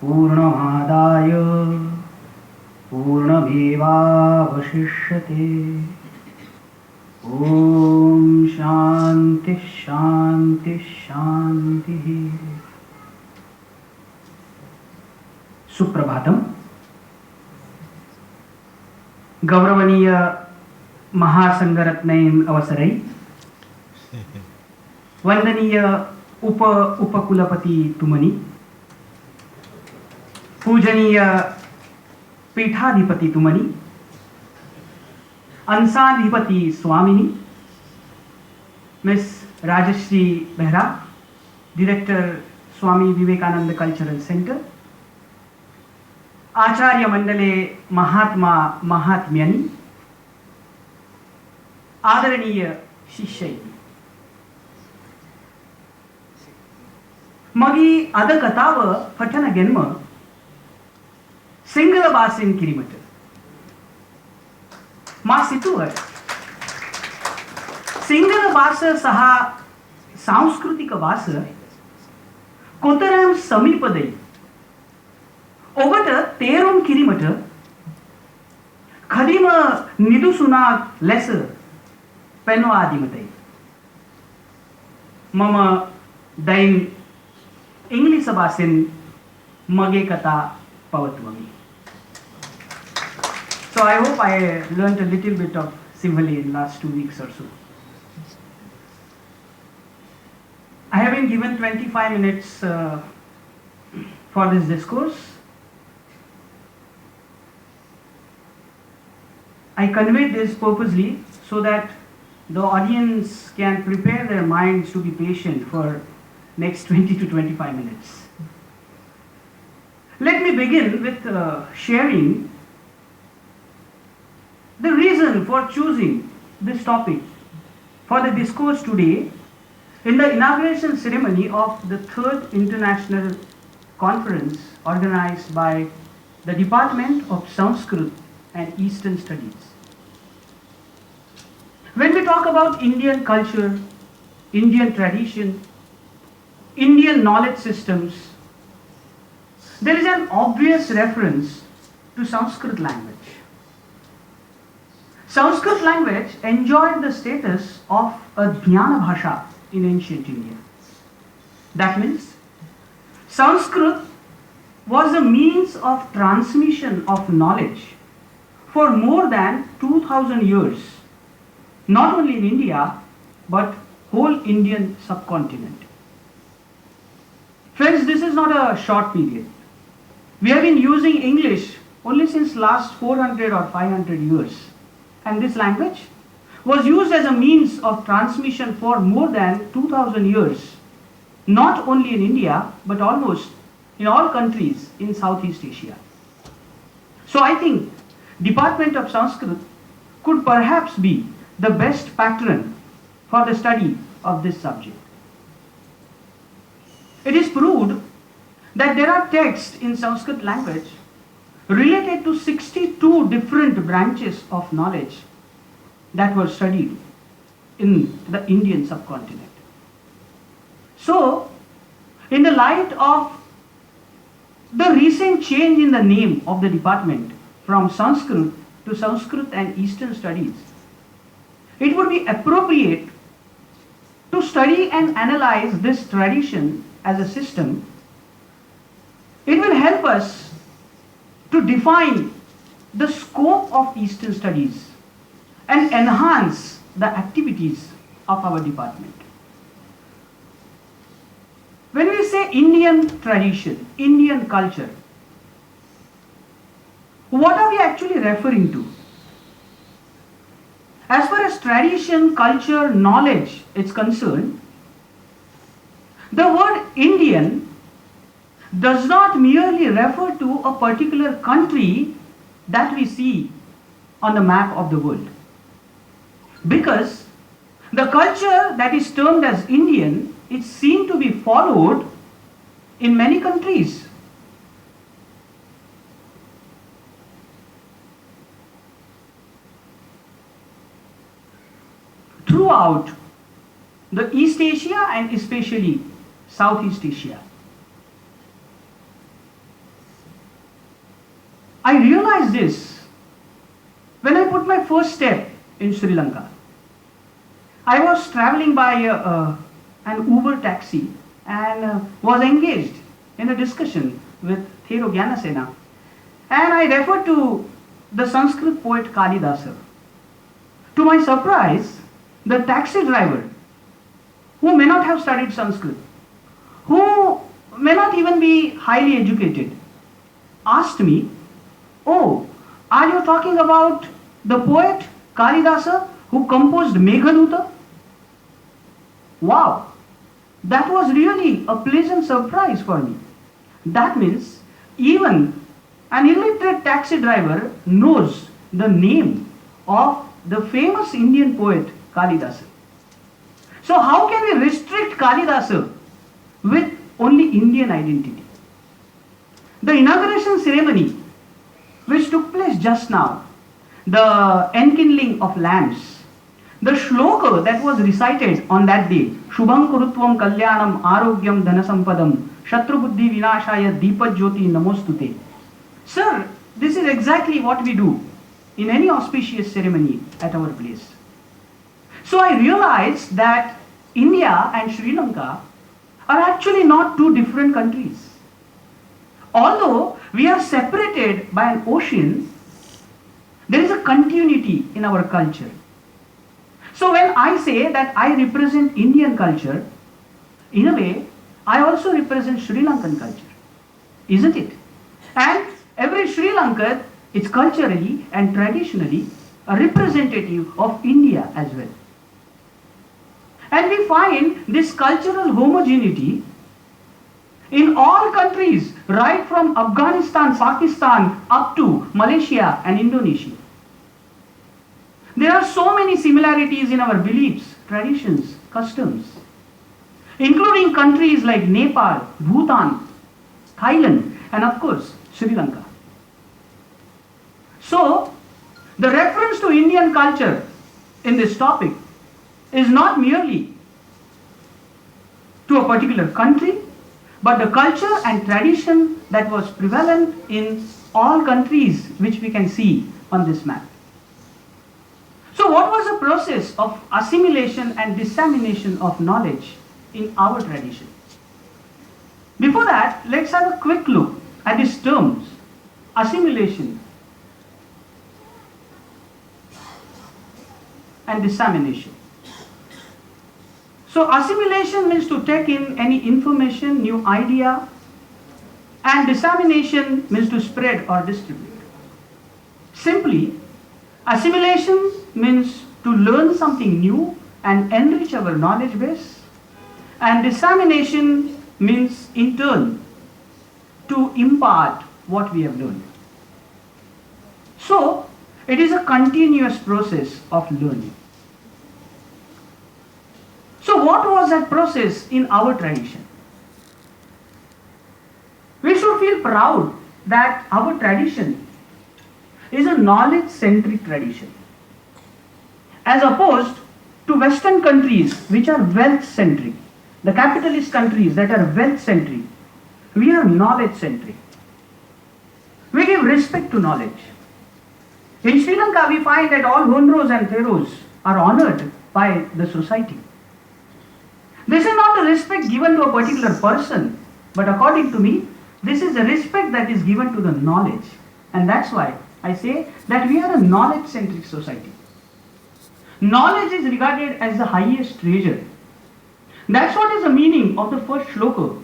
पूर्णमादाय पूर्णमेवावशिष्यते. ओम शांति शांति शांति. सुप्रभातम. गौरवनीय महासंघरत्नैः अवसरैः वंदनीय उपकुलपति तुमनी, पूजनीय पीठाधिपति तुमनी, अंशाधिपति स्वामिनी, miss Rajshree Behera, director Swami Vivekananda cultural centre, आचार्य मंडले महात्मा महात्म्यानि, आदरणीय शिष्यै. मगी अदकताव फटन गेन्म सिंगल बासिन किरीमट मा सितुवर सिंगल बास सहा सांस्कृतिक बास कोतराम समीपदै ओबट तेरुम किरीमट खदीम निदुसुना लेस पेनो आदिमतै मम दैम इंग्लिश बासिन मगे कथा पवत्वमी. So I hope I learned a little bit of Sinhala in last 2 weeks or so. I have been given 25 minutes for this discourse. I conveyed this purposely so that the audience can prepare their minds to be patient for next 20 to 25 minutes. Let me begin with sharing the reason for choosing this topic for the discourse today in the inauguration ceremony of the 3rd International Conference organized by the Department of Sanskrit and Eastern Studies. When we talk about Indian culture, Indian tradition, Indian knowledge systems, there is an obvious reference to Sanskrit language. Sanskrit language enjoyed the status of a Jnana Bhasha in ancient India. That means Sanskrit was a means of transmission of knowledge for more than 2000 years, not only in India but whole Indian subcontinent. Friends, this is not a short period. We have been using English only since last 400 or 500 years, and this language was used as a means of transmission for more than 2000 years, not only in India but almost in all countries in Southeast Asia. So I think Department of Sanskrit could perhaps be the best patron for the study of this subject. It is proved that there are texts in Sanskrit language related to 62 different branches of knowledge that were studied in the Indian subcontinent. So, in the light of the recent change in the name of the department from Sanskrit to Sanskrit and Eastern Studies, it would be appropriate to study and analyze this tradition as a system. It will help us to define the scope of Eastern Studies and enhance the activities of our department. When we say Indian tradition, Indian culture, what are we actually referring to? As far as tradition, culture, knowledge is concerned, the word Indian does not merely refer to a particular country that we see on the map of the world. Because the culture that is termed as Indian is seen to be followed in many countries. Throughout the East Asia and especially Southeast Asia. I realized this when I put my first step in Sri Lanka. I was traveling by an Uber taxi and was engaged in a discussion with Thero Gyanasena, and I referred to the Sanskrit poet Kalidasa. To my surprise, the taxi driver, who may not have studied Sanskrit, who may not even be highly educated, asked me, "Oh, are you talking about the poet Kalidasa who composed Meghaduta?" Wow, that was really a pleasant surprise for me. That means even an illiterate taxi driver knows the name of the famous Indian poet Kalidasa. So how can we restrict Kalidasa with only Indian identity? The inauguration ceremony, which took place just now, the enkindling of lamps, the shloka that was recited on that day, Shubham Kurutvam Kalyanam Arogyam Dhanasampadam Shatrubuddhi Vinashaya Deepajyoti Namostute. Sir, this is exactly what we do in any auspicious ceremony at our place. So I realized that India and Sri Lanka are actually not two different countries. Although we are separated by an ocean, there is a continuity in our culture. So when I say that I represent Indian culture, in a way, I also represent Sri Lankan culture, isn't it? And every Sri Lankan is culturally and traditionally a representative of India as well. And we find this cultural homogeneity in all countries, right from Afghanistan, Pakistan, up to Malaysia and Indonesia. There are so many similarities in our beliefs, traditions, customs, including countries like Nepal, Bhutan, Thailand, and of course, Sri Lanka. So, the reference to Indian culture in this topic is not merely to a particular country, but the culture and tradition that was prevalent in all countries which we can see on this map. So what was the process of assimilation and dissemination of knowledge in our tradition? Before that, let's have a quick look at these terms, assimilation and dissemination. So assimilation means to take in any information, new idea, and dissemination means to spread or distribute. Simply, assimilation means to learn something new and enrich our knowledge base, and dissemination means in turn to impart what we have learned. So, it is a continuous process of learning. So what was that process in our tradition? We should feel proud that our tradition is a knowledge-centric tradition, as opposed to Western countries which are wealth-centric, the capitalist countries that are wealth-centric. We are knowledge-centric. We give respect to knowledge. In Sri Lanka, we find that all honros and theros are honored by the society. This is not a respect given to a particular person, but according to me, this is a respect that is given to the knowledge. And that's why I say that we are a knowledge-centric society. Knowledge is regarded as the highest treasure. That's what is the meaning of the first shloka